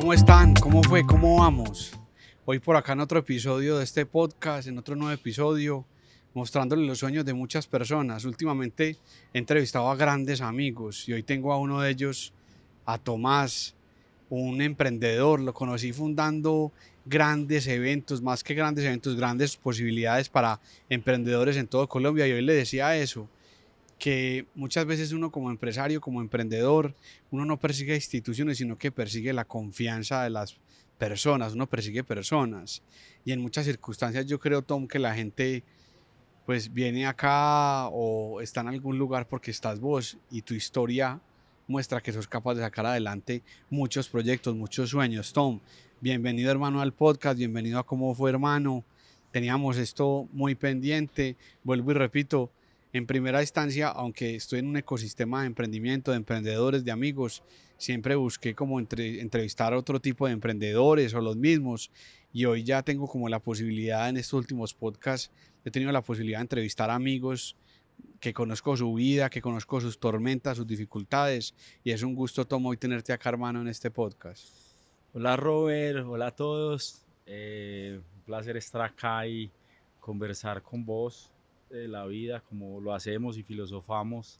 ¿Cómo están? ¿Cómo fue? ¿Cómo vamos? Hoy por acá en otro episodio de este podcast, en otro nuevo episodio, mostrándoles los sueños de muchas personas. Últimamente he entrevistado a grandes amigos y hoy tengo a uno de ellos, a Tomás, un emprendedor. Lo conocí fundando grandes eventos, más que grandes eventos, grandes posibilidades para emprendedores en todo Colombia, y hoy le decía eso, que muchas veces uno como empresario, como emprendedor, uno no persigue instituciones, sino que persigue la confianza de las personas, uno persigue personas. Y en muchas circunstancias yo creo, Tom, que la gente pues viene acá o está en algún lugar porque estás vos y tu historia muestra que sos capaz de sacar adelante muchos proyectos, muchos sueños. Tom, bienvenido hermano al podcast, bienvenido a Cómo fue hermano. Teníamos esto muy pendiente, vuelvo y repito, en primera instancia, aunque estoy en un ecosistema de emprendimiento, de emprendedores, de amigos, siempre busqué como entrevistar a otro tipo de emprendedores o los mismos, y hoy ya tengo como la posibilidad en estos últimos podcasts. He tenido la posibilidad de entrevistar a amigos que conozco su vida, que conozco sus tormentas, sus dificultades, y es un gusto, Tomo, hoy tenerte acá, hermano, en este podcast. Hola Robert, hola a todos. Un placer estar acá y conversar con vos de la vida, como lo hacemos y filosofamos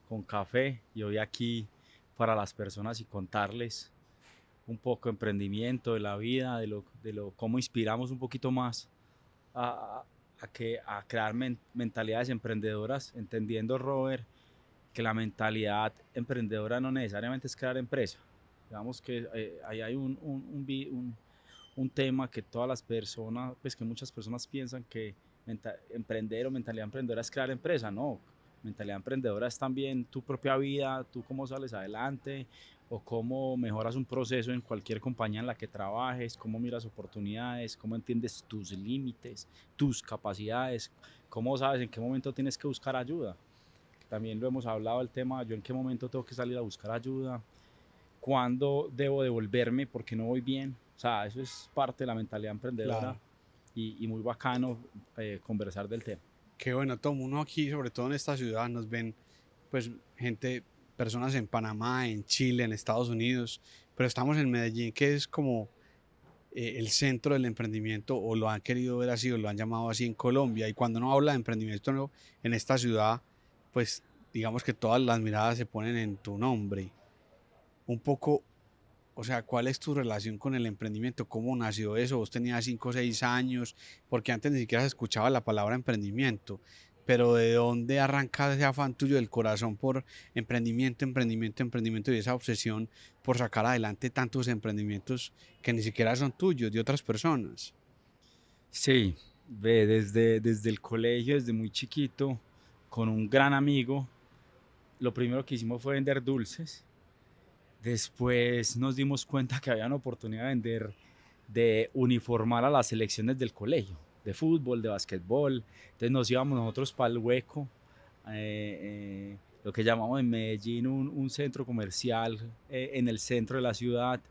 con café. Y hoy aquí para las personas y contarles un poco de emprendimiento, de la vida, cómo inspiramos un poquito más a, a crear mentalidades emprendedoras, entendiendo, Robert, que la mentalidad emprendedora no necesariamente es crear empresa. Digamos que ahí hay un tema que todas las personas, pues que muchas personas piensan que emprender o mentalidad emprendedora es crear empresa. No, mentalidad emprendedora es también tu propia vida, tú cómo sales adelante o cómo mejoras un proceso en cualquier compañía en la que trabajes, cómo miras oportunidades, cómo entiendes tus límites, tus capacidades, cómo sabes en qué momento tienes que buscar ayuda. También lo hemos hablado el tema, yo en qué momento tengo que salir a buscar ayuda, cuándo debo devolverme porque no voy bien. O sea, eso es parte de la mentalidad emprendedora Claro. y muy bacano conversar del tema. Qué bueno, Tom, uno aquí, sobre todo en esta ciudad, nos ven pues gente, personas en Panamá, en Chile, en Estados Unidos, pero estamos en Medellín, que es como el centro del emprendimiento, o lo han querido ver así, o lo han llamado así en Colombia. Y cuando uno habla de emprendimiento, ¿no?, en esta ciudad, pues digamos que todas las miradas se ponen en tu nombre. Un poco, o sea, ¿cuál es tu relación con el emprendimiento? ¿Cómo nació eso? ¿Vos tenías 5 o 6 años? Porque antes ni siquiera se escuchaba la palabra emprendimiento. Pero ¿de dónde arranca ese afán tuyo del corazón por emprendimiento, emprendimiento, emprendimiento, y esa obsesión por sacar adelante tantos emprendimientos que ni siquiera son tuyos, de otras personas? Sí, ve, desde el colegio, desde muy chiquito, con un gran amigo, lo primero que hicimos fue vender dulces. Después nos dimos cuenta que había una oportunidad de vender, de uniformar a las selecciones del colegio, de fútbol, de básquetbol. Entonces nos íbamos nosotros para el Hueco, lo que llamamos en Medellín un centro comercial en el centro de la ciudad,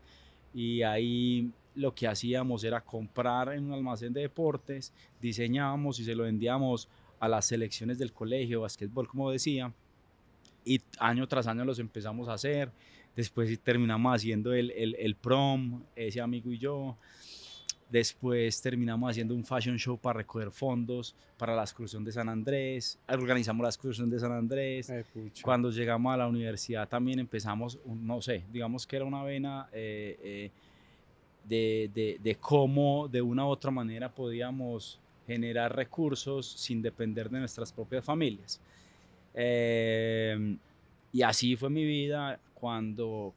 y ahí lo que hacíamos era comprar en un almacén de deportes, diseñábamos y se lo vendíamos a las selecciones del colegio, básquetbol, como decía, y año tras año los empezamos a hacer. Después terminamos haciendo el prom, ese amigo y yo. Después terminamos haciendo un fashion show para recoger fondos para la excursión de San Andrés. Organizamos la excursión de San Andrés. Pucha. Cuando llegamos a la universidad también empezamos, no sé, digamos que era una vena de cómo de una u otra manera podíamos generar recursos sin depender de nuestras propias familias. Eh, y así fue mi vida cuando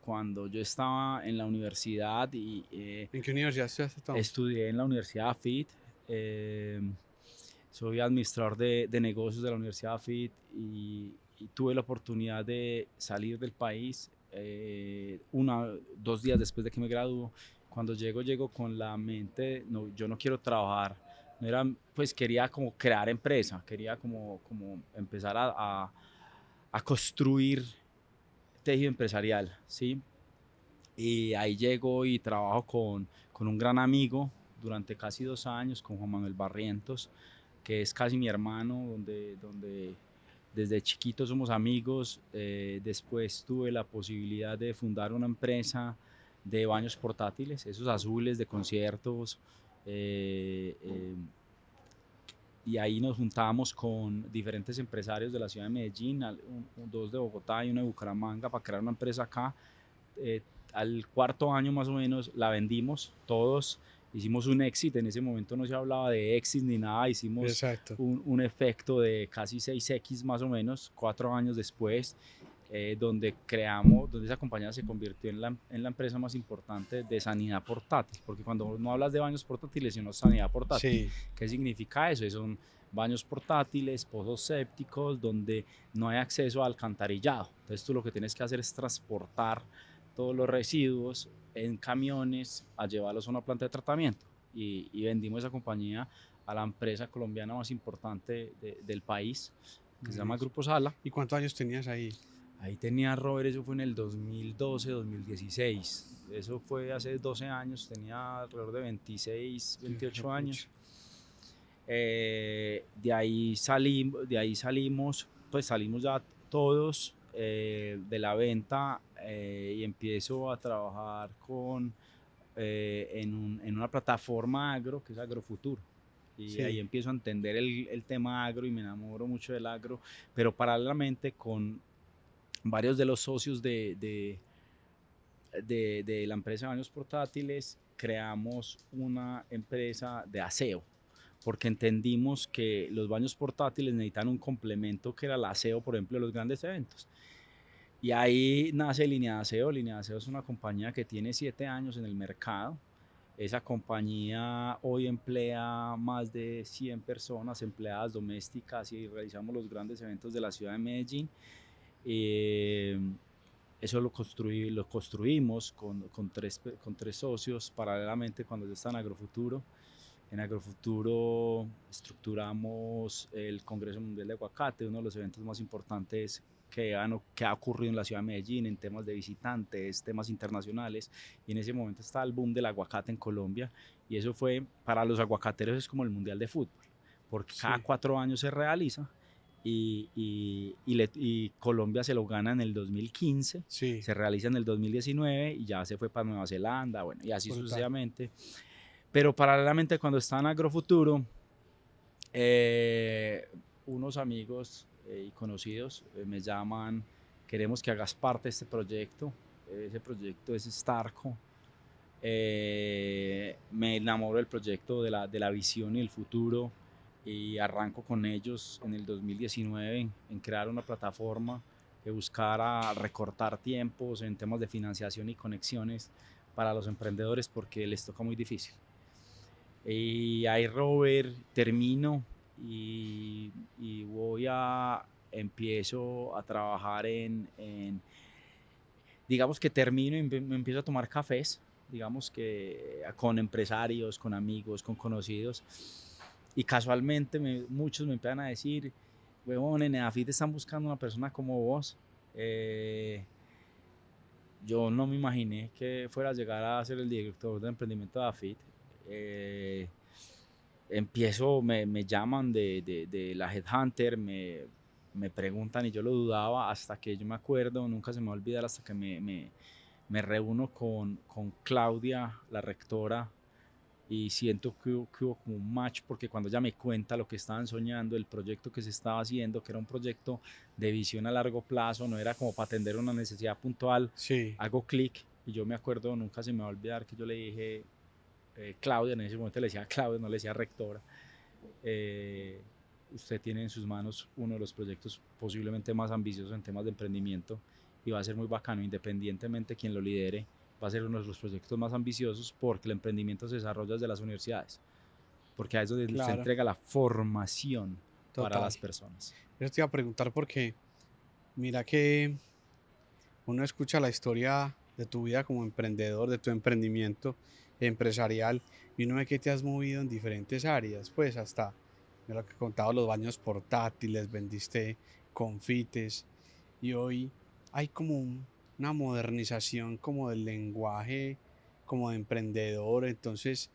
yo estaba en la universidad y ¿En qué universidad estudiaste, Tom? estudié en la Universidad AFIT. eh, Soy administrador de negocios de la Universidad AFIT y tuve la oportunidad de salir del país 2 días después de que me graduó. Cuando llego con la mente, no, yo no quiero trabajar, no era, pues quería como crear empresa, quería como empezar a construir tejido empresarial, ¿sí? Y ahí llego y trabajo con un gran amigo durante casi 2 años, con Juan Manuel Barrientos, que es casi mi hermano, donde desde chiquitos somos amigos. Después tuve la posibilidad de fundar una empresa de baños portátiles, esos azules de conciertos, y ahí nos juntábamos con diferentes empresarios de la ciudad de Medellín, dos de Bogotá y uno de Bucaramanga, para crear una empresa acá. Al cuarto año más o menos la vendimos todos, hicimos un exit. En ese momento no se hablaba de exit ni nada, hicimos Exacto. un efecto de casi 6x más o menos, 4 años después, donde esa compañía se convirtió en la empresa más importante de sanidad portátil, porque cuando no hablas de baños portátiles, sino sanidad portátil, Sí. ¿qué significa eso? Son baños portátiles, pozos sépticos, donde no hay acceso a alcantarillado. Entonces tú lo que tienes que hacer es transportar todos los residuos en camiones a llevarlos a una planta de tratamiento. Y vendimos esa compañía a la empresa colombiana más importante del país, que se llama Grupo Sala. ¿Y cuántos años tenías ahí? Ahí tenía Robert, eso fue en el 2012, 2016. Eso fue hace 12 años, tenía alrededor de 26, 28 años. De ahí salimos, pues salimos ya todos de la venta, y empiezo a trabajar en una plataforma agro que es Agrofuturo. Y Sí. ahí empiezo a entender el tema agro y me enamoro mucho del agro, pero paralelamente con varios de los socios de la empresa de baños portátiles creamos una empresa de aseo, porque entendimos que los baños portátiles necesitan un complemento que era el aseo, por ejemplo, de los grandes eventos. Y ahí nace Línea de Aseo. Línea de Aseo es una compañía que tiene 7 años en el mercado. Esa compañía hoy emplea más de 100 personas, empleadas domésticas, y realizamos los grandes eventos de la ciudad de Medellín. Eso lo construimos con tres socios paralelamente cuando yo estaba en Agrofuturo. En Agrofuturo estructuramos el Congreso Mundial de Aguacate, uno de los eventos más importantes que ha ocurrido en la ciudad de Medellín en temas de visitantes, temas internacionales, y en ese momento estaba el boom del aguacate en Colombia, y eso fue, para los aguacateros es como el Mundial de Fútbol, porque cada 4 años se realiza, y Colombia se lo gana en el 2015, Sí. se realiza en el 2019 y ya se fue para Nueva Zelanda, bueno, y así Brutal. sucesivamente. Pero paralelamente, cuando estaba en Agrofuturo, unos amigos y conocidos me llaman: queremos que hagas parte de este proyecto. Ese proyecto es Starco. Me enamoro del proyecto, de la visión y el futuro, y arranco con ellos en el 2019 en crear una plataforma que buscara recortar tiempos en temas de financiación y conexiones para los emprendedores, porque les toca muy difícil. Y ahí, Robert, termino y empiezo a trabajar digamos que termino y me empiezo a tomar cafés, digamos que con empresarios, con amigos, con conocidos, y casualmente muchos me empiezan a decir: huevón, en Edafit están buscando una persona como vos. Yo no me imaginé que fuera a llegar a ser el director de emprendimiento de Edafit. Me llaman de la Headhunter, me preguntan, y yo lo dudaba hasta que yo me acuerdo, nunca se me va a olvidar, hasta que me reúno con Claudia, la rectora, y siento que hubo como un match, porque cuando ella me cuenta lo que estaban soñando, el proyecto que se estaba haciendo, que era un proyecto de visión a largo plazo, no era como para atender una necesidad puntual, Sí. hago clic. Y yo me acuerdo, nunca se me va a olvidar, que yo le dije, Claudia, en ese momento le decía Claudia, no le decía rectora, usted tiene en sus manos uno de los proyectos posiblemente más ambiciosos en temas de emprendimiento, y va a ser muy bacano, independientemente de quién lo lidere, va a ser uno de los proyectos más ambiciosos, porque el emprendimiento se desarrolla desde las universidades, porque ahí es donde se entrega la formación para las personas. Yo te iba a preguntar porque mira que uno escucha la historia de tu vida como emprendedor, de tu emprendimiento empresarial, y uno ve que te has movido en diferentes áreas, pues hasta de lo que contaba, los baños portátiles, vendiste confites, y hoy hay como una modernización como del lenguaje, como de emprendedor. Entonces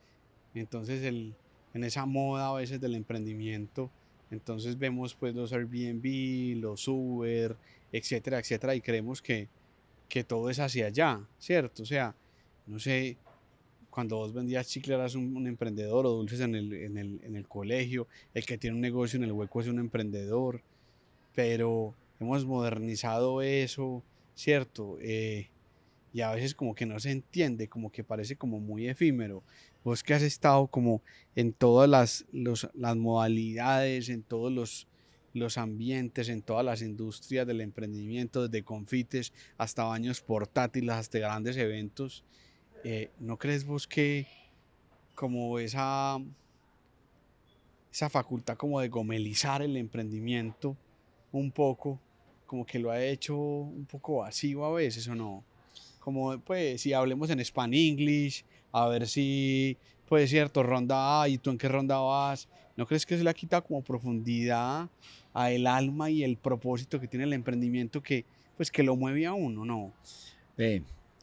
en esa moda a veces del emprendimiento, entonces vemos pues los Airbnb, los Uber, etcétera, etcétera, y creemos que todo es hacia allá, ¿cierto? O sea, no sé, cuando vos vendías chicle eras un emprendedor o dulces en el colegio, el que tiene un negocio en el hueco es un emprendedor, pero hemos modernizado eso, ¿cierto? Y a veces como que no se entiende, como que parece como muy efímero. Vos que has estado como en todas las modalidades, en todos los ambientes, en todas las industrias del emprendimiento, desde confites hasta baños portátiles, hasta grandes eventos, ¿no crees vos que como esa facultad como de gomelizar el emprendimiento un poco, como que lo ha hecho un poco vacío a veces o no? Como pues si hablemos en Span English, a ver si pues cierto, ronda A y tú en qué ronda vas. ¿No crees que se le ha quitado como profundidad a el alma y el propósito que tiene el emprendimiento que pues que lo mueve a uno, no?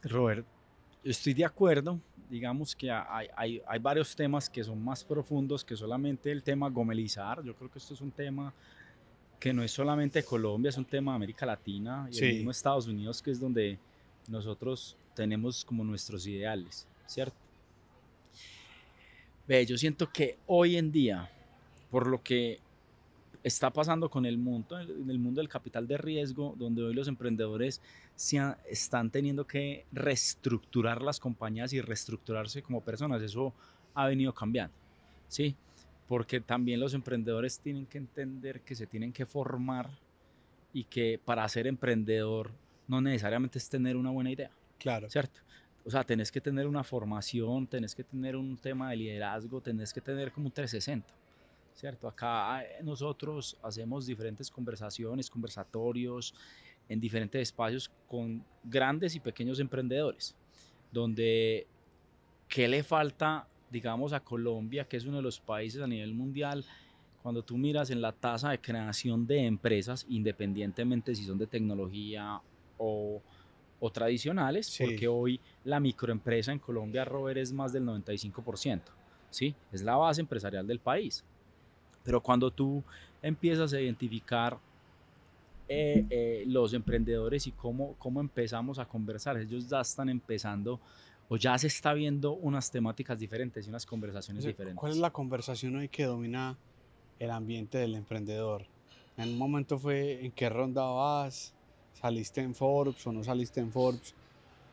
Robert, estoy de acuerdo. Digamos que hay varios temas que son más profundos que solamente el tema gomelizar. Yo creo que esto es un tema que no es solamente Colombia, es un tema de América Latina y el mismo Sí, Estados Unidos, que es donde nosotros tenemos como nuestros ideales, ¿cierto? Yo siento que hoy en día, por lo que está pasando con el mundo, en el mundo del capital de riesgo, donde hoy los emprendedores están teniendo que reestructurar las compañías y reestructurarse como personas. Eso ha venido cambiando, ¿sí? Porque también los emprendedores tienen que entender que se tienen que formar y que para ser emprendedor no necesariamente es tener una buena idea, claro. ¿cierto? O sea, tenés que tener una formación, tenés que tener un tema de liderazgo, tenés que tener como un 360. ¿Cierto? Acá nosotros hacemos diferentes conversaciones, conversatorios en diferentes espacios con grandes y pequeños emprendedores, donde qué le falta, digamos, a Colombia, que es uno de los países a nivel mundial, cuando tú miras en la tasa de creación de empresas, independientemente si son de tecnología o, o tradicionales, Sí, porque hoy la microempresa en Colombia, Robert, es más del 95%, ¿sí? Es la base empresarial del país. Pero cuando tú empiezas a identificar los emprendedores y cómo empezamos a conversar, ellos ya están empezando o ya se está viendo unas temáticas diferentes y unas conversaciones ¿cuál es diferentes. la conversación hoy que domina el ambiente del emprendedor? En un momento fue en qué ronda vas, saliste en Forbes o no saliste en Forbes.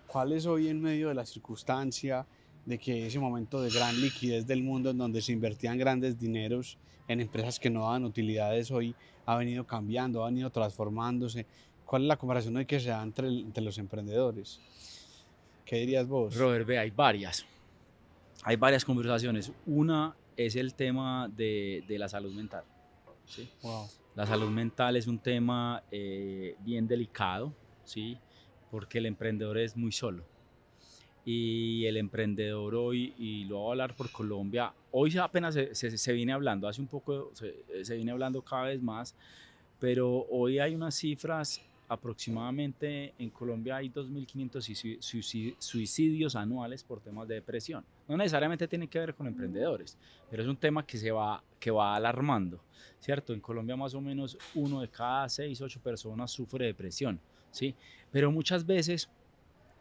¿Cuál es hoy en medio de la circunstancia de que ese momento de gran liquidez del mundo en donde se invertían grandes dineros en empresas que no daban utilidades hoy ha venido cambiando, ha venido transformándose? ¿Cuál es la comparación hoy que se da entre los emprendedores? ¿Qué dirías vos? Robert, ve, hay varias conversaciones. Una es el tema de la salud mental, ¿sí? Wow, La salud mental es un tema bien delicado, ¿sí? Porque el emprendedor es muy solo. Y el emprendedor hoy, y lo voy a hablar por Colombia, hoy apenas se viene hablando, hace un poco se viene hablando cada vez más, pero hoy hay unas cifras, aproximadamente en Colombia hay 2.500 suicidios anuales por temas de depresión. No necesariamente tiene que ver con emprendedores, pero es un tema que va alarmando, ¿cierto? En Colombia más o menos 1 de cada 6, 8 personas sufre depresión, ¿sí? Pero muchas veces,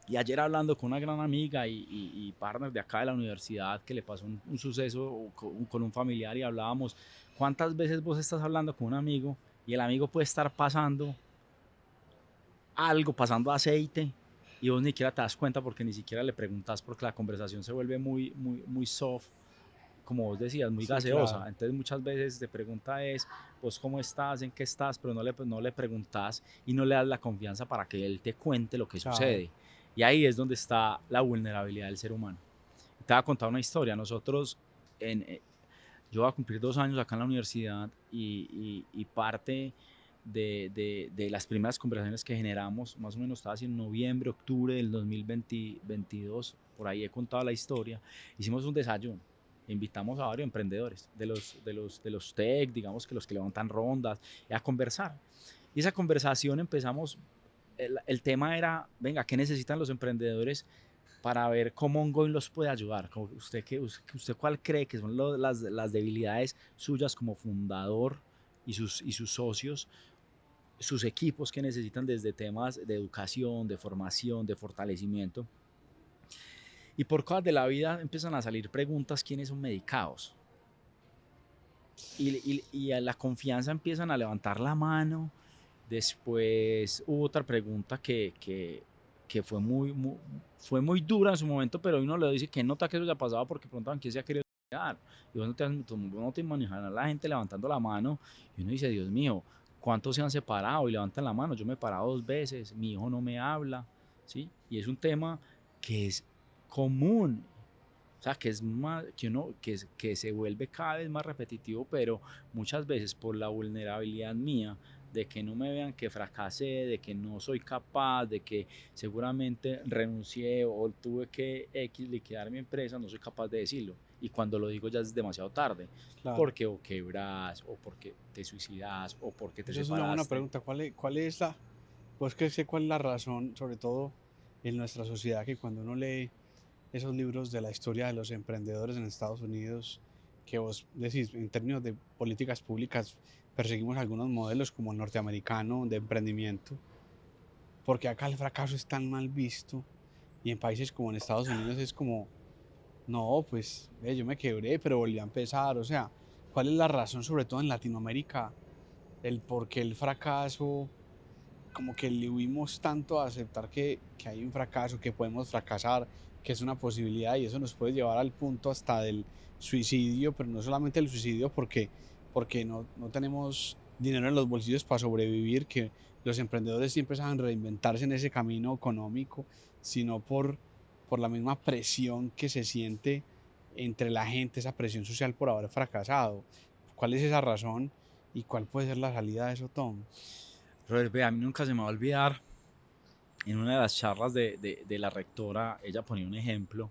y ayer hablando con una gran amiga y partner de acá de la universidad que le pasó un suceso con un familiar y hablábamos, ¿cuántas veces vos estás hablando con un amigo y el amigo puede estar pasando algo, pasando aceite y vos ni siquiera te das cuenta porque ni siquiera le preguntas porque la conversación se vuelve muy soft, como vos decías, muy sí, gaseosa? claro, Entonces muchas veces te pregunta es, vos cómo estás, en qué estás, pero no le preguntas y no le das la confianza para que él te cuente lo que claro, sucede. Y ahí es donde está la vulnerabilidad del ser humano. Te voy a contar una historia. Nosotros, yo voy a cumplir 2 años acá en la universidad y parte de las primeras conversaciones que generamos, más o menos estaba así en noviembre, octubre del 2022, por ahí he contado la historia, hicimos un desayuno. Invitamos a varios emprendedores de los tech, digamos que los que levantan rondas, a conversar. Y esa conversación empezamos, el tema era, venga, ¿qué necesitan los emprendedores para ver cómo Ongoing los puede ayudar? ¿Usted cuál cree que son las debilidades suyas como fundador y sus socios, sus equipos que necesitan desde temas de educación, de formación, de fortalecimiento? Y por cosas de la vida empiezan a salir preguntas quiénes son medicados. Y a la confianza empiezan a levantar la mano. Después hubo otra pregunta que fue muy dura en su momento, pero uno le dice que nota que eso ya pasaba porque preguntaban quién se ha querido suicidar. Y vos no te imaginas a la gente levantando la mano y uno dice, Dios mío, ¿cuántos se han separado? Y levantan la mano, yo me he parado 2 veces, mi hijo no me habla, ¿sí? Y es un tema que es común, o sea, que es más, que se vuelve cada vez más repetitivo, pero muchas veces por la vulnerabilidad mía, de que no me vean que fracasé, de que no soy capaz, de que seguramente renuncié o tuve que liquidar mi empresa, no soy capaz de decirlo. Y cuando lo digo ya es demasiado tarde, Claro. porque o quebras, o porque te suicidas, o porque te Esa es una buena separaste. pregunta. ¿Cuál es la, pues que sé cuál es la razón, sobre todo en nuestra sociedad, que cuando uno lee esos libros de la historia de los emprendedores en Estados Unidos, que vos decís, en términos de políticas públicas, perseguimos algunos modelos como el norteamericano de emprendimiento, porque acá el fracaso es tan mal visto y en países como en Estados Unidos es como, no, pues yo me quebré, pero volví a empezar. O sea, ¿cuál es la razón, sobre todo en Latinoamérica, el por qué el fracaso, como que le huimos tanto a aceptar que hay un fracaso, que podemos fracasar, que es una posibilidad y eso nos puede llevar al punto hasta del suicidio, pero no solamente el suicidio porque no tenemos dinero en los bolsillos para sobrevivir, que los emprendedores siempre saben reinventarse en ese camino económico, sino por la misma presión que se siente entre la gente, esa presión social por haber fracasado. ¿Cuál es esa razón y cuál puede ser la salida de eso, Tom? Robert, ve, a mí nunca se me va a olvidar, en una de las charlas de la rectora, ella ponía un ejemplo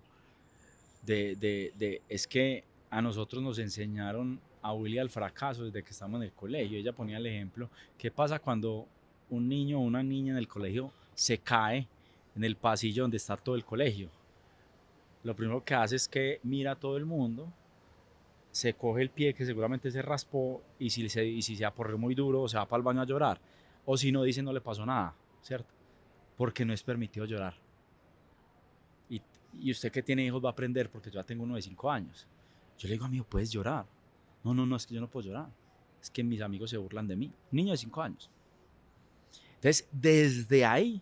es que a nosotros nos enseñaron a Willy al fracaso desde que estamos en el colegio. Ella ponía el ejemplo, ¿qué pasa cuando un niño o una niña en el colegio se cae en el pasillo donde está todo el colegio? Lo primero que hace es que mira a todo el mundo, se coge el pie que seguramente se raspó y si se aporreó muy duro se va para el baño a llorar. O si no, dice no le pasó nada, ¿cierto? Porque no es permitido llorar. Y, y usted que tiene hijos va a aprender porque yo ya tengo uno de 5 años. Yo le digo, amigo, puedes llorar. No, no, no, es que yo no puedo llorar. Es que mis amigos se burlan de mí. Un niño de 5 años. Entonces, desde ahí,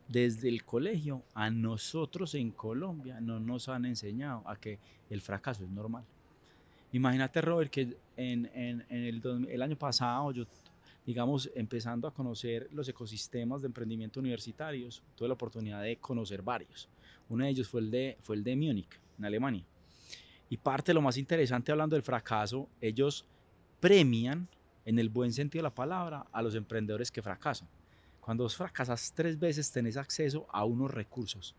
desde el colegio, a nosotros en Colombia no nos han enseñado a que el fracaso es normal. Imagínate, Robert, que el año pasado yo, digamos, empezando a conocer los ecosistemas de emprendimiento universitarios, tuve la oportunidad de conocer varios. Uno de ellos fue el de Múnich, en Alemania. Y parte de lo más interesante hablando del fracaso, ellos premian, en el buen sentido de la palabra, a los emprendedores que fracasan. Cuando vos fracasas 3 veces, tenés acceso a unos recursos.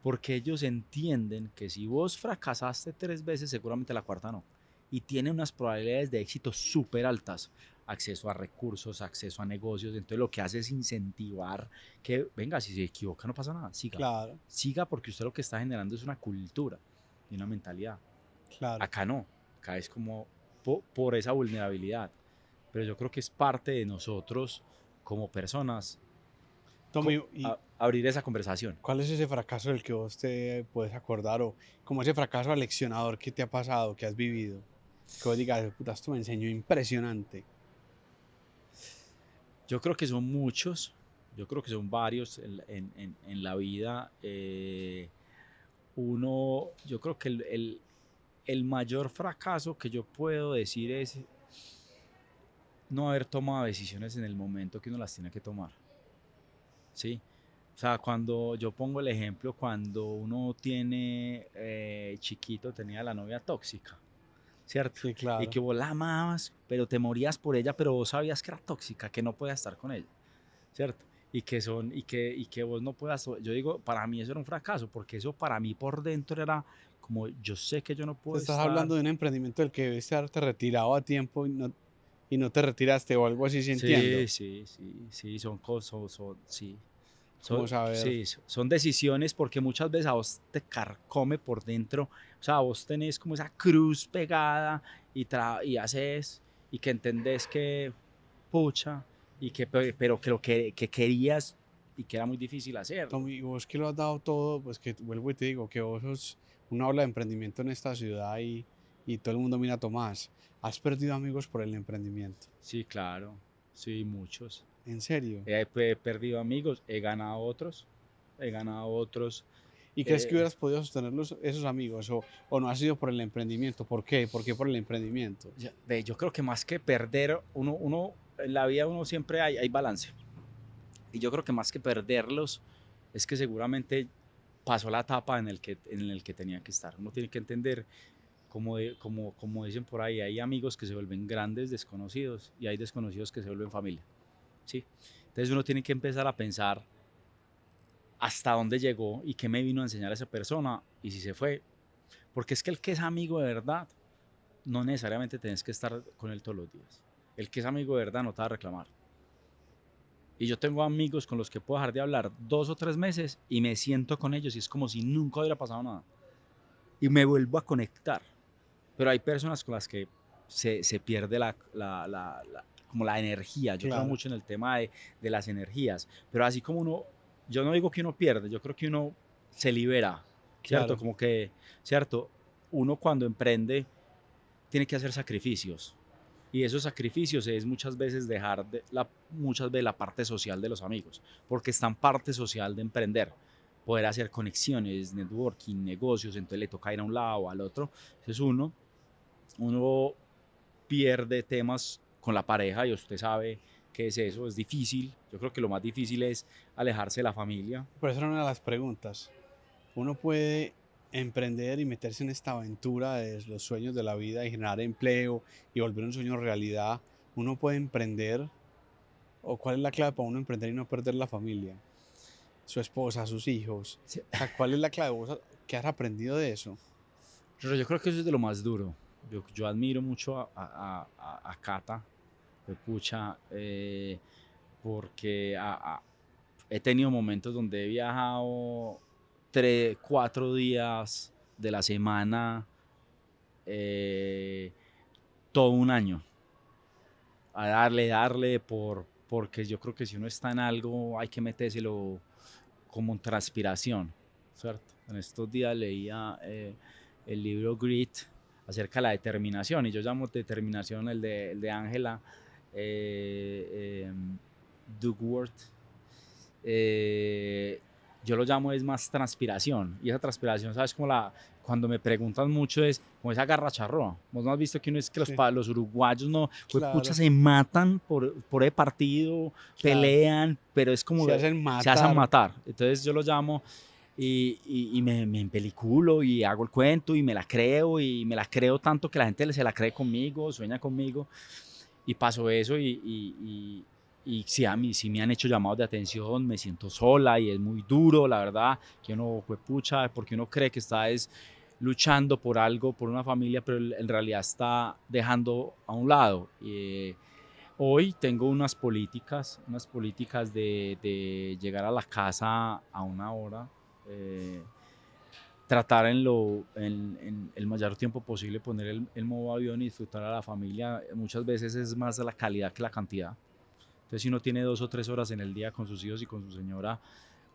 Porque ellos entienden que si vos fracasaste 3 veces, seguramente la cuarta no. Y tienen unas probabilidades de éxito súper altas. Acceso a recursos, acceso a negocios. Entonces lo que hace es incentivar que, venga, si se equivoca no pasa nada, siga. Claro, Siga porque usted lo que está generando es una cultura y una mentalidad. claro. Acá no, acá es como por esa vulnerabilidad. Pero yo creo que es parte de nosotros como personas Tommy, ¿y abrir esa conversación. cuál es ese fracaso del que vos te puedes acordar o como ese fracaso aleccionador que te ha pasado, que has vivido? Que vos digas, puta, esto me enseñó impresionante. Yo creo que son muchos, yo creo que son varios en la vida. Yo creo que el mayor fracaso que yo puedo decir es no haber tomado decisiones en el momento que uno las tiene que tomar. ¿Sí? O sea, cuando yo pongo el ejemplo, cuando uno tiene chiquito, tenía la novia tóxica, ¿cierto? Sí, Y claro. que vos la amabas, pero te morías por ella, pero vos sabías que era tóxica, que no podías estar con ella, ¿cierto? Y que vos no puedas, yo digo, para mí eso era un fracaso, porque eso para mí por dentro era como, yo sé que yo no Te puedo estás estar. hablando de un emprendimiento del que debiste haberte retirado a tiempo y no te retiraste o algo así, sí Sí, entiendo. sí, sí, sí, son cosas, sí. Como saber, Sí, son decisiones porque muchas veces a vos te carcome por dentro, o sea, vos tenés como esa cruz pegada y haces, y que entendés que, pucha, pero que lo que querías y que era muy difícil hacerlo. Tommy, vos que lo has dado todo, pues que vuelvo y te digo que vos sos, uno habla de emprendimiento en esta ciudad y todo el mundo mira a Tomás. ¿Has perdido amigos por el emprendimiento? Sí, claro, sí, muchos. ¿En serio? He perdido amigos, he ganado otros. ¿Y crees que eh, hubieras podido sostener esos amigos o no ha sido por el emprendimiento? ¿Por qué? ¿Por qué por el emprendimiento? yo creo que más que perder, en la vida uno siempre hay balance. Y yo creo que más que perderlos, es que seguramente pasó la etapa en el que tenía que estar. Uno tiene que entender, como dicen por ahí, hay amigos que se vuelven grandes desconocidos y hay desconocidos que se vuelven familia. ¿Sí? Entonces uno tiene que empezar a pensar hasta dónde llegó y qué me vino a enseñar esa persona y si se fue. Porque es que el que es amigo de verdad, no necesariamente tenés que estar con él todos los días. El que es amigo de verdad no te va a reclamar. Y yo tengo amigos con los que puedo dejar de hablar 2 o 3 meses y me siento con ellos y es como si nunca hubiera pasado nada. Y me vuelvo a conectar. Pero hay personas con las que se pierde como la energía. Yo creo Claro, mucho en el tema de las energías. Pero así como uno, yo no digo que uno pierde, yo creo que uno se libera, ¿cierto? claro, Como que, ¿cierto? Uno cuando emprende tiene que hacer sacrificios. Y esos sacrificios es muchas veces muchas veces la parte social de los amigos, porque está en parte social de emprender, poder hacer conexiones, networking, negocios, entonces le toca ir a un lado o al otro. Entonces uno pierde temas con la pareja y usted sabe qué es eso, es difícil. Yo creo que lo más difícil es alejarse de la familia. por eso era una de las preguntas. Uno puede emprender y meterse en esta aventura de los sueños de la vida y generar empleo y volver un sueño realidad. Uno puede emprender, o cuál es la clave para uno emprender y no perder la familia, su esposa, sus hijos. Sí. O sea, ¿cuál es la clave? ¿Vos qué has aprendido de eso? Pero yo creo que eso es de lo más duro. Yo admiro mucho a Cata, de pucha, porque he tenido momentos donde he viajado 3, 4 días de la semana, eh, todo un año, a darle, porque yo creo que si uno está en algo hay que metérselo como en transpiración, ¿cierto? En estos días leía el libro Grit acerca de la determinación, y yo llamo determinación el de Angela Duckworth. eh, yo lo llamo es más transpiración, y esa transpiración, ¿sabes? Cuando me preguntan mucho es como esa garracharroa. Vos no has visto que uno es que Sí, los uruguayos no, pues pucha, claro, se matan por el partido, claro. pelean, pero es como Se hacen se hacen matar. matar. Entonces yo lo llamo y me empeliculo y hago el cuento y me la creo, y me la creo tanto que la gente se la cree conmigo, sueña conmigo, y pasó eso y sí, a mí sí me han hecho llamados de atención, me siento sola y es muy duro, la verdad, que uno fue pucha, porque uno cree que está luchando por algo, por una familia, pero en realidad está dejando a un lado. Hoy tengo unas políticas de llegar a la casa a una hora, eh, tratar en el mayor tiempo posible, poner el modo avión y disfrutar a la familia. Muchas veces es más la calidad que la cantidad. Entonces, si uno tiene 2 o 3 horas en el día con sus hijos y con su señora,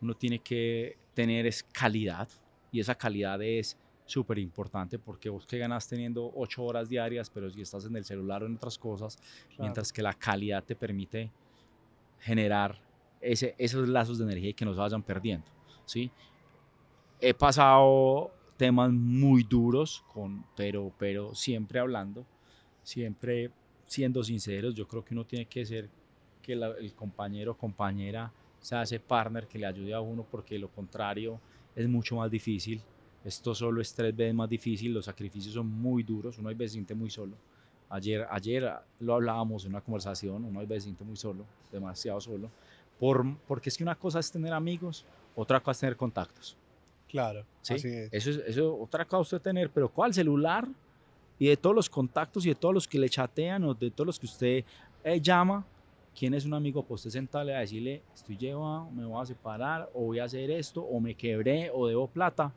uno tiene que tener es calidad, y esa calidad es súper importante, porque vos que ganas teniendo 8 horas diarias, pero si estás en el celular o en otras cosas, Claro, mientras que la calidad te permite generar esos lazos de energía y que no se vayan perdiendo, ¿sí? He pasado temas muy duros, pero siempre hablando, siempre siendo sinceros. Yo creo que uno tiene que ser que el compañero o compañera sea ese partner que le ayude a uno, porque lo contrario es mucho más difícil. Esto solo es 3 veces más difícil, los sacrificios son muy duros, uno a veces se siente muy solo. Ayer lo hablábamos en una conversación, uno a veces se siente muy solo, demasiado solo, porque es que una cosa es tener amigos, otra cosa es tener contactos. claro, ¿Sí? así es. Eso otra cosa usted tener, pero ¿cuál celular? Y de todos los contactos y de todos los que le chatean o de todos los que usted llama, ¿quién es un amigo para usted sentarle a decirle, estoy llevado, me voy a separar, o voy a hacer esto, o me quebré, o debo plata?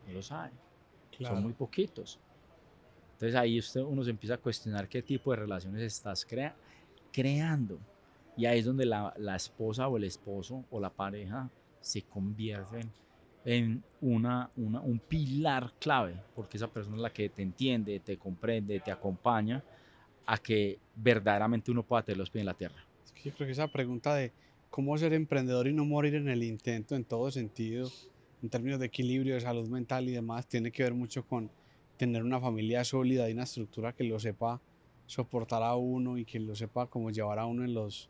No lo sabe, son Claro. muy poquitos. Entonces ahí uno se empieza a cuestionar qué tipo de relaciones estás creando. Y ahí es donde la esposa o el esposo o la pareja se convierten en un pilar clave, porque esa persona es la que te entiende, te comprende, te acompaña a que verdaderamente uno pueda tener los pies en la tierra. Es que yo creo que esa pregunta de cómo ser emprendedor y no morir en el intento en todo sentido, en términos de equilibrio, de salud mental y demás, tiene que ver mucho con tener una familia sólida y una estructura que lo sepa soportar a uno y que lo sepa como llevar a uno en los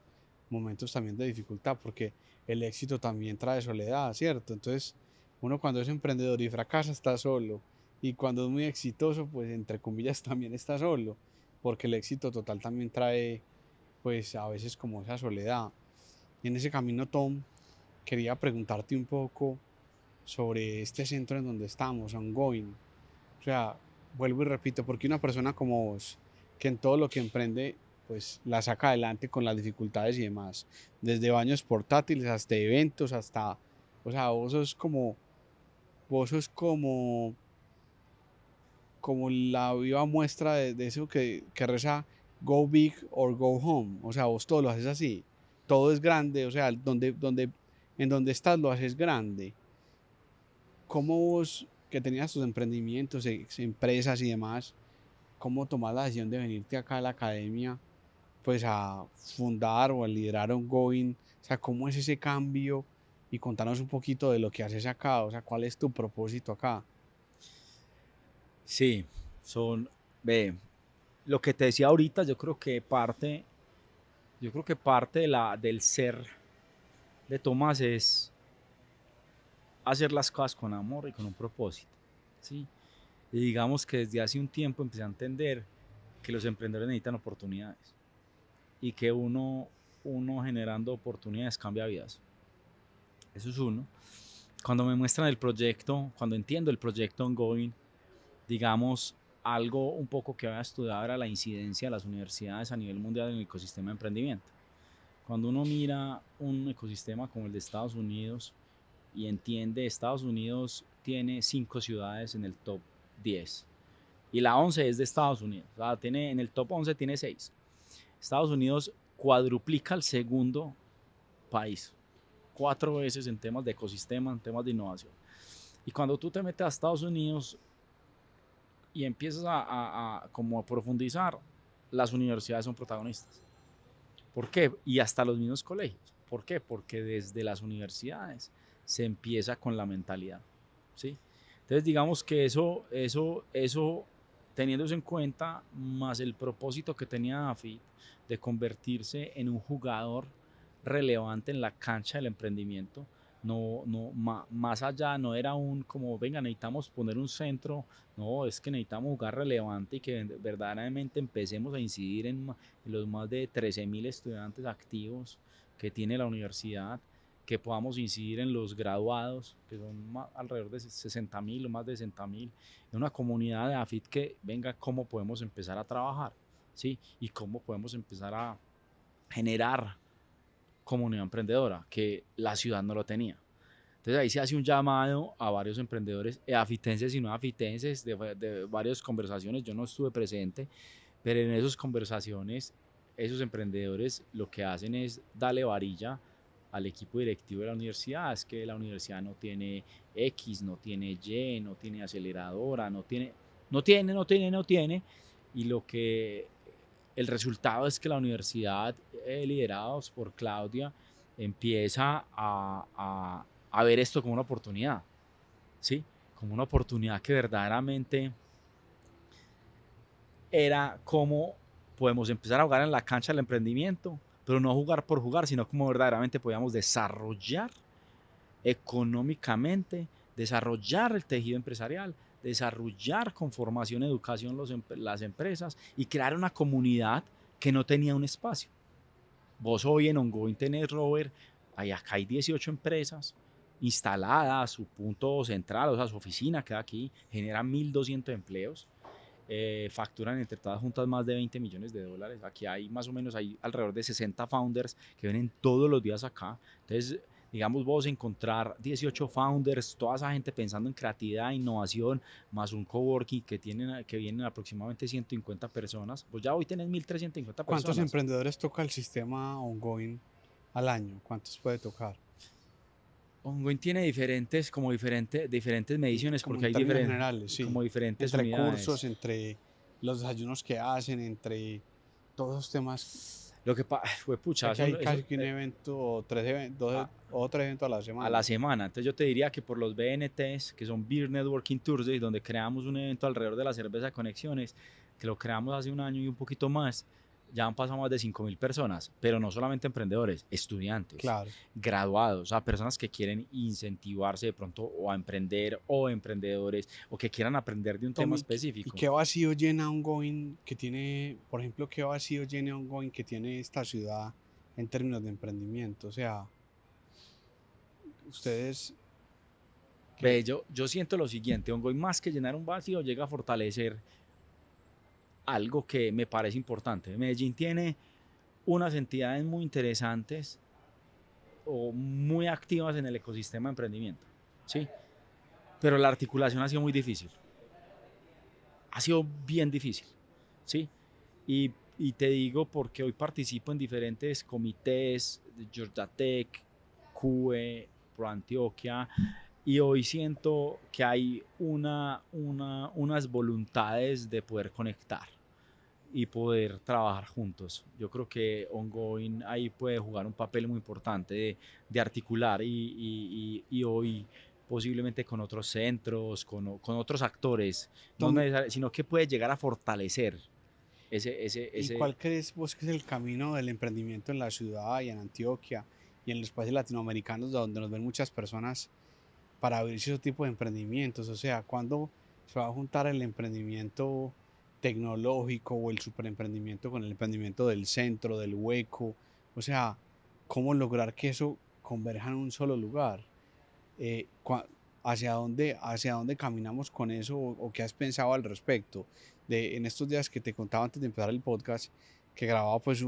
momentos también de dificultad, porque el éxito también trae soledad, ¿cierto? Entonces, uno cuando es emprendedor y fracasa está solo, y cuando es muy exitoso, pues entre comillas también está solo, porque el éxito total también trae pues a veces como esa soledad. Y en ese camino, Tom, quería preguntarte un poco sobre este centro en donde estamos, Ongoing. O sea, vuelvo y repito, porque una persona como vos, que en todo lo que emprende, pues la saca adelante con las dificultades y demás, desde baños portátiles hasta eventos, hasta, o sea, vos sos como la viva muestra de eso que reza Go Big or Go Home. O sea, vos todo lo haces así. Todo es grande. O sea, en donde estás lo haces grande. ¿Cómo vos, que tenías tus emprendimientos, empresas y demás, cómo tomás la decisión de venirte acá a la academia, pues a fundar o a liderar Ongoing? O sea, ¿cómo es ese cambio? Y contanos un poquito de lo que haces acá. O sea, ¿cuál es tu propósito acá? Sí, son, ve, lo que te decía ahorita, yo creo que parte del ser de Tomás es hacer las cosas con amor y con un propósito, ¿sí? Y digamos que desde hace un tiempo empecé a entender que los emprendedores necesitan oportunidades y que uno generando oportunidades cambia vidas. Eso es uno. Cuando me muestran el proyecto, cuando entiendo el proyecto ongoing, digamos, algo un poco que había estudiado era la incidencia de las universidades a nivel mundial en el ecosistema de emprendimiento. Cuando uno mira un ecosistema como el de Estados Unidos y entiende, Estados Unidos tiene 5 ciudades en el top 10 y la 11 es de Estados Unidos. O sea, en el top 11 tiene 6. Estados Unidos cuadruplica el segundo país, 4 veces en temas de ecosistema, en temas de innovación. Y cuando tú te metes a Estados Unidos y empiezas como a profundizar, las universidades son protagonistas. ¿Por qué? Y hasta los mismos colegios. ¿Por qué? Porque desde las universidades se empieza con la mentalidad, ¿sí? Entonces digamos que teniendo eso en cuenta, más el propósito que tenía AFIT de convertirse en un jugador relevante en la cancha del emprendimiento, más allá no era un como, venga, necesitamos poner un centro, no, es que necesitamos jugar relevante y que verdaderamente empecemos a incidir en los más de 13.000 estudiantes activos que tiene la universidad, que podamos incidir en los graduados, que son alrededor de 60.000 o más de 60.000, en una comunidad de AFIT que venga, cómo podemos empezar a trabajar, ¿sí? Y cómo podemos empezar a generar comunidad emprendedora, que la ciudad no lo tenía. Entonces ahí se hace un llamado a varios emprendedores, afitenses y no afitenses, de varias conversaciones. Yo no estuve presente, pero en esas conversaciones, esos emprendedores lo que hacen es darle varilla al equipo directivo de la universidad. Es que la universidad no tiene X, no tiene Y, no tiene aceleradora, no tiene. Y lo que el resultado es que la universidad, liderados por Claudia, empieza a ver esto como una oportunidad, ¿sí? Como una oportunidad que verdaderamente era cómo podemos empezar a jugar en la cancha del emprendimiento, pero no jugar por jugar, sino como verdaderamente podíamos desarrollar económicamente, desarrollar el tejido empresarial, desarrollar con formación y educación las empresas y crear una comunidad que no tenía un espacio. Vos hoy en Ongoing tenés, Robert, acá hay 18 empresas instaladas, su punto central, o sea, su oficina queda aquí, generan 1.200 empleos, facturan entre todas juntas más de 20 millones de dólares. Aquí hay más o menos hay alrededor de 60 founders que vienen todos los días acá. Entonces, digamos vos, encontrar 18 founders, toda esa gente pensando en creatividad, innovación, más un coworking que vienen aproximadamente 150 personas, pues ya hoy tenés 1350 ¿Cuántos personas. emprendedores toca el sistema ongoing al año? ¿Cuántos puede tocar? Ongoing tiene diferentes mediciones Como porque en hay términos generales, como sí. diferentes Entre cursos, unidades. entre los desayunos que hacen, entre todos los temas. Lo que pasa, fue pucha, Sé que hay casi que un evento o tres eventos, a, o tres eventos a la a semana. la semana. Entonces yo te diría que por los BNTs, que son Beer Networking Tuesdays, donde creamos un evento alrededor de la cerveza de Conexiones, que lo creamos hace un año y un poquito más, ya han pasado más de 5.000 personas, pero no solamente emprendedores, estudiantes, Claro. graduados, o sea, personas que quieren incentivarse de pronto o a emprender o emprendedores o que quieran aprender de un tema Tommy, ¿y específico. qué vacío llena ongoing que tiene, por ejemplo, qué vacío llena ongoing que tiene esta ciudad en términos de emprendimiento? O sea, ustedes Ve, que yo siento lo siguiente, Ongoing más que llenar un vacío llega a fortalecer algo que me parece importante. Medellín tiene unas entidades muy interesantes o muy activas en el ecosistema de emprendimiento, ¿sí? Pero la articulación ha sido muy difícil, ha sido bien difícil, ¿sí? Y te digo porque hoy participo en diferentes comités de Georgia Tech, CUE, Pro Antioquia, y hoy siento que hay unas voluntades de poder conectar y poder trabajar juntos. Yo creo que Ongoing ahí puede jugar un papel muy importante de articular y hoy posiblemente con otros centros, con otros actores, no Tommy, sino que puede llegar a fortalecer ¿y cuál crees vos que es el camino del emprendimiento en la ciudad y en Antioquia y en los países latinoamericanos donde nos ven muchas personas para abrirse ese tipo de emprendimientos? O sea, ¿cuándo se va a juntar el emprendimiento tecnológico o el superemprendimiento con el emprendimiento del centro, del hueco? O sea, ¿cómo lograr que eso converja en un solo lugar? Eh, cua- hacia dónde caminamos con eso o qué has pensado al respecto? En estos días que te contaba antes de empezar el podcast, que grababa pues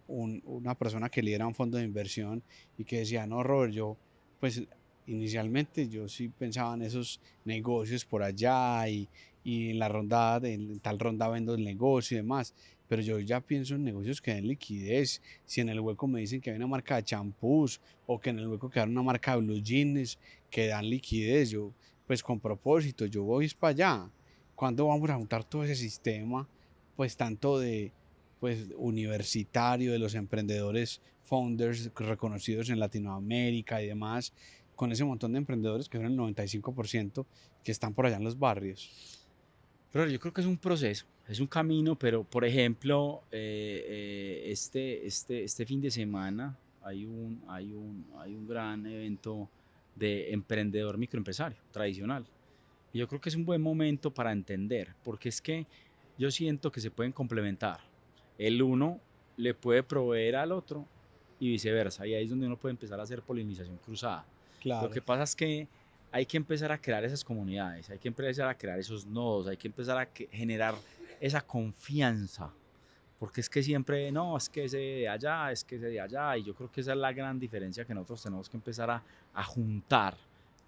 una persona que lidera un fondo de inversión y que decía, no, Robert, yo pues inicialmente yo sí pensaba en esos negocios por allá y en la ronda, en tal ronda vendo el negocio y demás, pero yo ya pienso en negocios que den liquidez. Si en el hueco me dicen que hay una marca de champús o que en el hueco queda una marca de blue jeans que dan liquidez, yo pues con propósito, yo voy para allá. ¿Cuándo vamos a juntar todo ese sistema? Pues tanto de pues universitario de los emprendedores founders reconocidos en Latinoamérica y demás, con ese montón de emprendedores que son el 95% que están por allá en los barrios. Pero yo creo que es un proceso, es un camino, pero por ejemplo, este fin de semana hay un gran evento de emprendedor microempresario tradicional. Y yo creo que es un buen momento para entender, porque es que yo siento que se pueden complementar. El uno le puede proveer al otro y viceversa. Y ahí es donde uno puede empezar a hacer polinización cruzada. Lo Claro, que pasa es que hay que empezar a crear esas comunidades, hay que empezar a crear esos nodos, hay que empezar a generar esa confianza. Porque es que siempre, no, es que ese de allá, es que ese de allá. Y yo creo que esa es la gran diferencia que nosotros tenemos que empezar a juntar,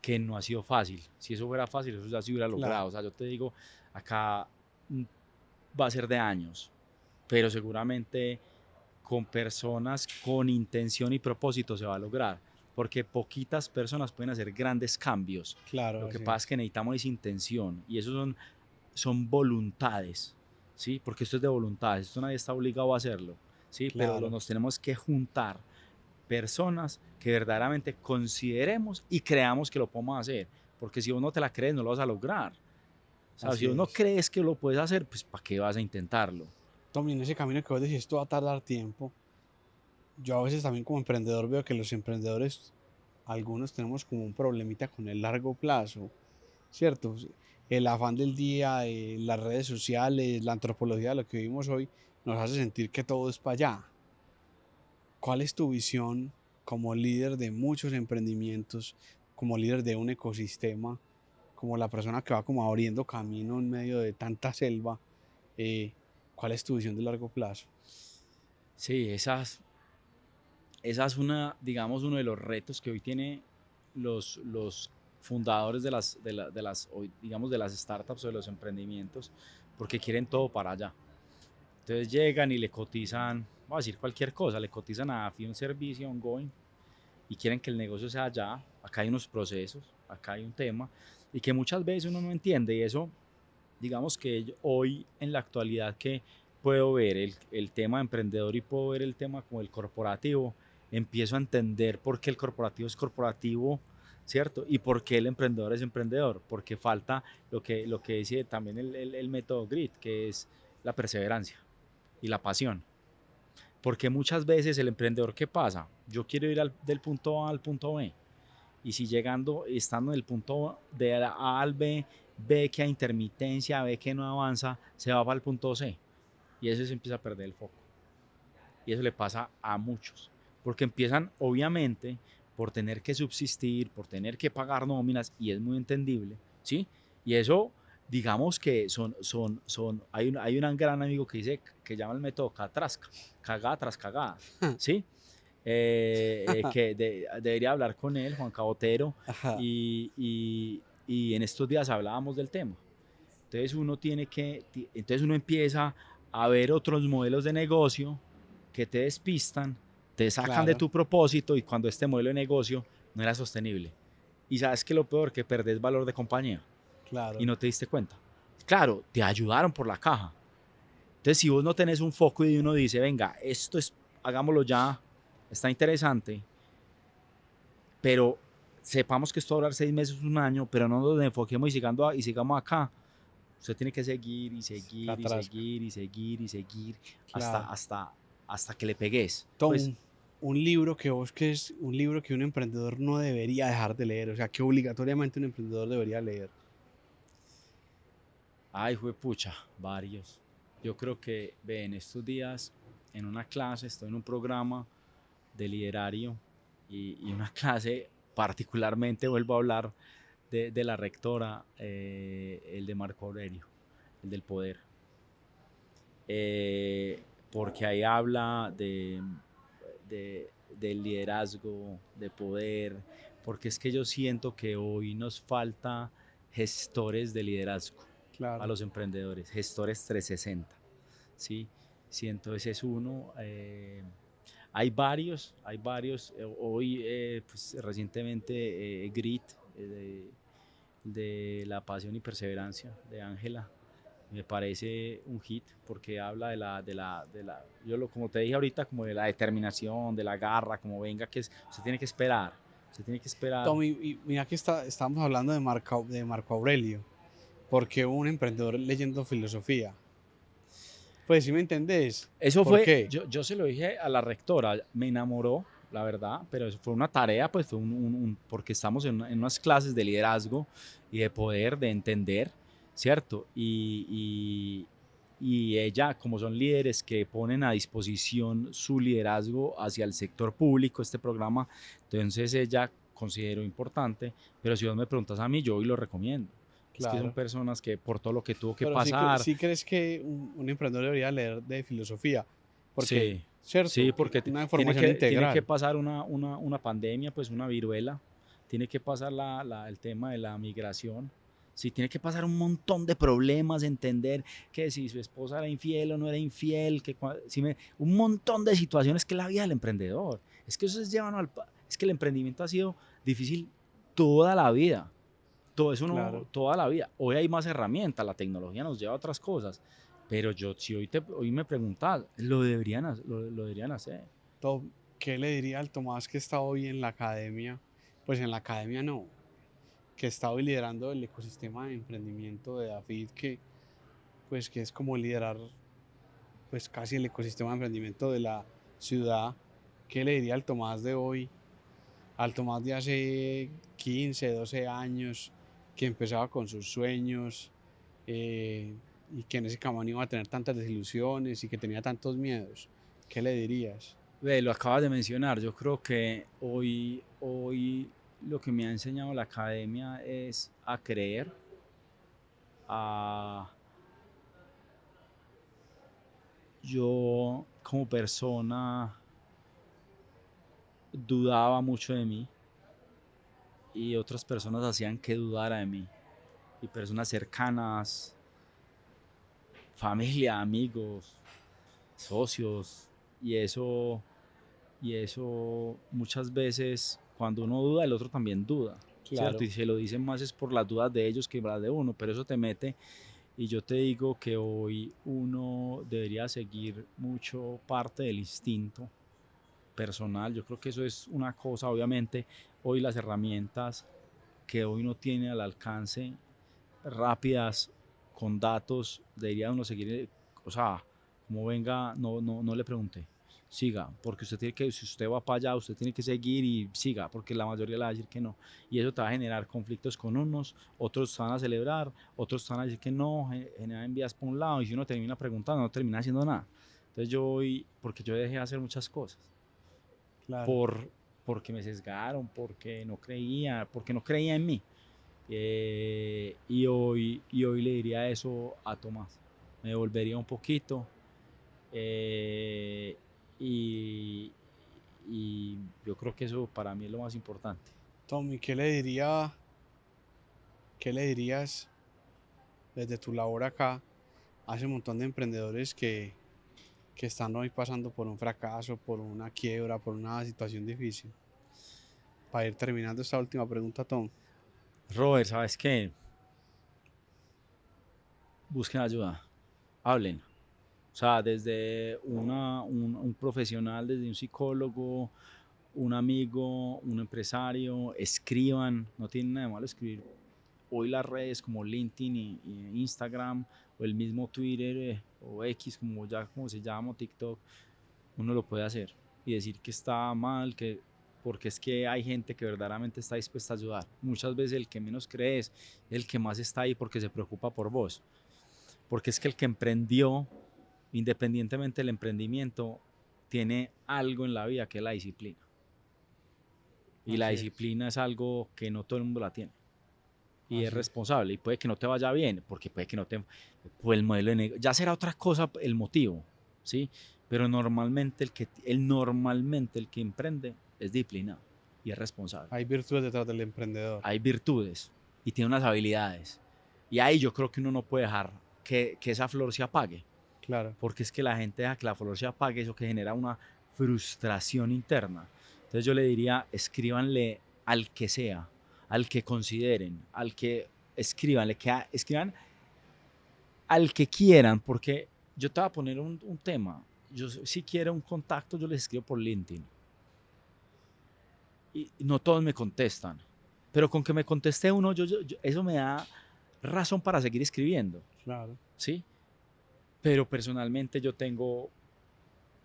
que no ha sido fácil. Si eso fuera fácil, eso ya se hubiera claro. logrado. O sea, yo te digo, acá va a ser de años, pero seguramente con personas con intención y propósito se va a lograr, porque poquitas personas pueden hacer grandes cambios. Claro, Lo que así pasa es es. que necesitamos esa intención y eso son voluntades, ¿sí? Porque esto es de voluntades, esto nadie está obligado a hacerlo, ¿sí? Pero Claro, nos tenemos que juntar personas que verdaderamente consideremos y creamos que lo podemos hacer, porque si vos no te la crees no lo vas a lograr. O sea, si así vos no es. crees que lo puedes hacer, pues ¿para qué vas a intentarlo? Tommy, en ese camino que vos decís, esto va a tardar tiempo. Yo a veces también como emprendedor veo que los emprendedores, algunos tenemos como un problemita con el largo plazo, ¿cierto? El afán del día, las redes sociales, la antropología de lo que vivimos hoy, nos hace sentir que todo es para allá. ¿Cuál es tu visión como líder de muchos emprendimientos, como líder de un ecosistema, como la persona que va como abriendo camino en medio de tanta selva? Eh, ¿Cuál es tu visión de largo plazo? Sí, esas esa es digamos, uno de los retos que hoy tiene los fundadores digamos, de las startups o de los emprendimientos, porque quieren todo para allá. Entonces llegan y le cotizan, voy a decir cualquier cosa, le cotizan a AFI un servicio ongoing y quieren que el negocio sea allá. Acá hay unos procesos, acá hay un tema, y que muchas veces uno no entiende, y eso, digamos que hoy en la actualidad que puedo ver el tema emprendedor y puedo ver el tema como el corporativo, empiezo a entender por qué el corporativo es corporativo, ¿cierto? Y por qué el emprendedor es emprendedor, porque falta lo que dice también el método GRIT, que es la perseverancia y la pasión. Porque muchas veces el emprendedor, ¿qué pasa? Yo quiero ir del punto A al punto B. Y si llegando, estando en el punto de A al B, ve que hay intermitencia, ve que no avanza, se va para el punto C. Y eso se empieza a perder el foco. Y eso le pasa a muchos. Porque empiezan, obviamente, por tener que subsistir, por tener que pagar nóminas, y es muy entendible, ¿sí? Y eso, digamos que hay un gran amigo que dice, que llama el método catrasca, cagada tras cagada, ¿sí? Debería hablar con él, Juan Cabotero, Ajá, y en estos días hablábamos del tema. Entonces uno empieza a ver otros modelos de negocio que te despistan, te sacan de claro, tu propósito y cuando este modelo de negocio no era sostenible. Y sabes que lo peor, que perdés valor de compañía y claro. no te diste cuenta. Claro, te ayudaron por la caja. Entonces si vos no tenés un foco y uno dice, venga, hagámoslo ya, está interesante, pero sepamos que esto va a durar 6 meses, un año, pero no nos enfoquemos y sigamos acá. Usted tiene que seguir y seguir y Catrasca, seguir y seguir y seguir claro. hasta que le pegues. Pues, Tom, un libro que vos que es un libro que un emprendedor no debería dejar de leer, o sea, que obligatoriamente un emprendedor debería leer. ay, pucha, varios. Yo creo que, ve, en estos días, en una clase, estoy en un programa de liderario y una clase, particularmente vuelvo a hablar de la rectora, el de Marco Aurelio, el del poder. Porque ahí habla del liderazgo, de poder, porque es que yo siento que hoy nos falta gestores de liderazgo a Claro. los emprendedores, gestores 360, ¿sí? Siento ese es uno. Hay varios. Hoy, pues, recientemente, Grit, de La Pasión y Perseverancia, de Ángela, me parece un hit porque habla como te dije ahorita, como de la determinación, de la garra, como venga, usted tiene que esperar, usted tiene que esperar. Tom, y mira que estamos hablando de Marco Aurelio, porque un emprendedor leyendo filosofía. Pues sí me entendés. Eso ¿Por fue, qué? yo se lo dije a la rectora, me enamoró, la verdad, pero eso fue una tarea, pues fue porque estamos en unas clases de liderazgo y de poder, de entender, ¿cierto? Y ella, como son líderes que ponen a disposición su liderazgo hacia el sector público, este programa, entonces ella considero importante, pero si vos me preguntas a mí, yo hoy lo recomiendo. Es que son Claro. personas que por todo lo que tuvo que Pero pasar, sí crees que un emprendedor debería leer de filosofía, porque, sí, sí, cierto, que porque una tiene información que integral. pasar una pandemia, pues una viruela, tiene que pasar el tema de la migración, sí, tiene que pasar un montón de problemas, entender que si su esposa era infiel o no era infiel, un montón de situaciones que es la vida del emprendedor. Es que eso es que el emprendimiento ha sido difícil toda la vida. Todo eso no, Claro. toda la vida. Hoy hay más herramientas, la tecnología nos lleva a otras cosas, pero si hoy me preguntas, lo deberían hacer. Tom, ¿qué le diría al Tomás que está hoy en la academia? Pues en la academia no, que está hoy liderando el ecosistema de emprendimiento de Dafid, pues que es como liderar pues casi el ecosistema de emprendimiento de la ciudad. ¿Qué le diría al Tomás de hoy? Al Tomás de hace 15, 12 años, que empezaba con sus sueños, y que en ese camino iba a tener tantas desilusiones y que tenía tantos miedos. ¿Qué le dirías? Ve, lo acabas de mencionar, yo creo que hoy lo que me ha enseñado la academia es a creer, a yo como persona dudaba mucho de mí y otras personas hacían que dudara de mí. Y personas cercanas, familia, amigos, socios, y eso muchas veces cuando uno duda, el otro también duda, Claro. ¿cierto? Y se lo dicen más es por las dudas de ellos que las de uno, pero eso te mete. Y yo te digo que hoy uno debería seguir mucho parte del instinto personal. Yo creo que eso es una cosa, obviamente, hoy las herramientas que hoy uno tiene al alcance rápidas, con datos, debería uno seguir, o sea, como venga, no le pregunte, siga, porque usted tiene que, si usted va para allá, usted tiene que seguir y siga, porque la mayoría le va a decir que no, y eso te va a generar conflictos con unos, otros te van a celebrar, otros te van a decir que no, generar envías por un lado, y si uno termina preguntando, no termina haciendo nada. Entonces yo hoy, porque yo dejé de hacer muchas cosas, Claro. porque me sesgaron, porque no creía en mí. Y hoy le diría eso a Tomás. Me devolvería un poquito eh, y, y yo creo que eso para mí es lo más importante. Tommy, qué le dirías desde tu labor acá a ese montón de emprendedores que están hoy pasando por un fracaso, por una quiebra, por una situación difícil? Para ir terminando esta última pregunta, Tom. Robert, ¿sabes qué? Busquen ayuda, hablen. O sea, desde un profesional, desde un psicólogo, un amigo, un empresario, escriban, no tienen nada de malo escribir. Hoy las redes como LinkedIn y Instagram o el mismo Twitter o X, como se llama, TikTok, uno lo puede hacer y decir que está mal, porque es que hay gente que verdaderamente está dispuesta a ayudar. Muchas veces el que menos cree es el que más está ahí porque se preocupa por vos. Porque es que el que emprendió, independientemente del emprendimiento, tiene algo en la vida que es la disciplina. Y la Así es. disciplina es algo que no todo el mundo la tiene. Y Así es es. responsable. Y puede que no te vaya bien, porque puede que no te... Pues el modelo de negocio, ya será otra cosa el motivo, ¿sí? Pero normalmente el que emprende es disciplinado y es responsable. Hay virtudes detrás del emprendedor. Hay virtudes y tiene unas habilidades. Y ahí yo creo que uno no puede dejar que esa flor se apague. Claro. Porque es que la gente deja que la flor se apague, eso que genera una frustración interna. Entonces yo le diría, escríbanle al que sea, al que consideren, al que escríbanle, escriban al que quieran, porque yo te voy a poner un tema. Yo, si quiero un contacto, yo les escribo por LinkedIn. Y no todos me contestan, pero con que me conteste uno, eso me da razón para seguir escribiendo, Claro. ¿sí? Pero personalmente yo tengo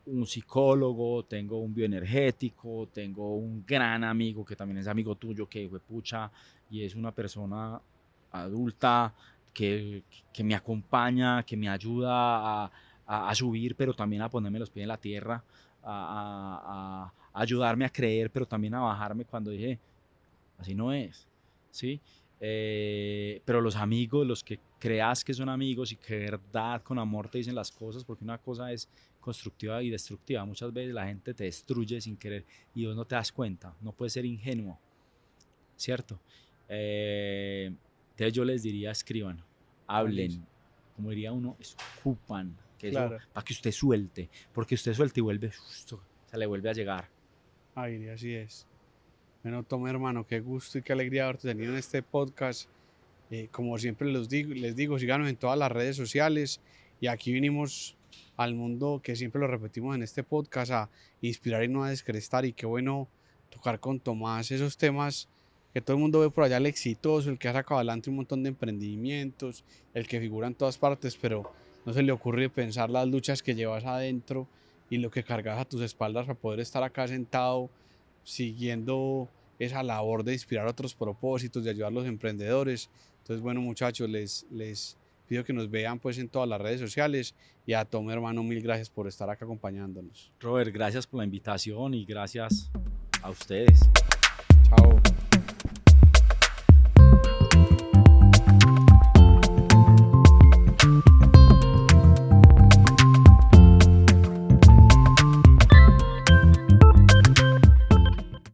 un psicólogo, tengo un bioenergético, tengo un gran amigo que también es amigo tuyo, que fue pucha y es una persona adulta que me acompaña, que me ayuda a subir, pero también a ponerme los pies en la tierra, a ayudarme a creer, pero también a bajarme cuando dije, así no es, ¿sí? Pero los amigos, los que creas que son amigos y que de verdad con amor te dicen las cosas, porque una cosa es constructiva y destructiva. Muchas veces la gente te destruye sin querer y vos no te das cuenta, no puedes ser ingenuo, ¿cierto? Entonces yo les diría, escriban, hablen, como diría uno, escupan, que Claro. eso, para que usted suelte, porque usted suelte y vuelve, se le vuelve a llegar. Ay, así es. Bueno, Tom, hermano, qué gusto y qué alegría haberte tenido en este podcast. Como siempre les digo, síganos en todas las redes sociales. Y aquí vinimos al mundo, que siempre lo repetimos en este podcast, a inspirar y no a descrestar. Y qué bueno tocar con Tomás esos temas que todo el mundo ve por allá, el exitoso, el que ha sacado adelante un montón de emprendimientos, el que figura en todas partes, pero no se le ocurre pensar las luchas que llevas adentro y lo que cargas a tus espaldas para poder estar acá sentado siguiendo esa labor de inspirar otros propósitos, de ayudar a los emprendedores. Entonces, bueno, muchachos, les pido que nos vean pues en todas las redes sociales, y a Tom, hermano, mil gracias por estar acá acompañándonos. Robert, gracias por la invitación y gracias a ustedes.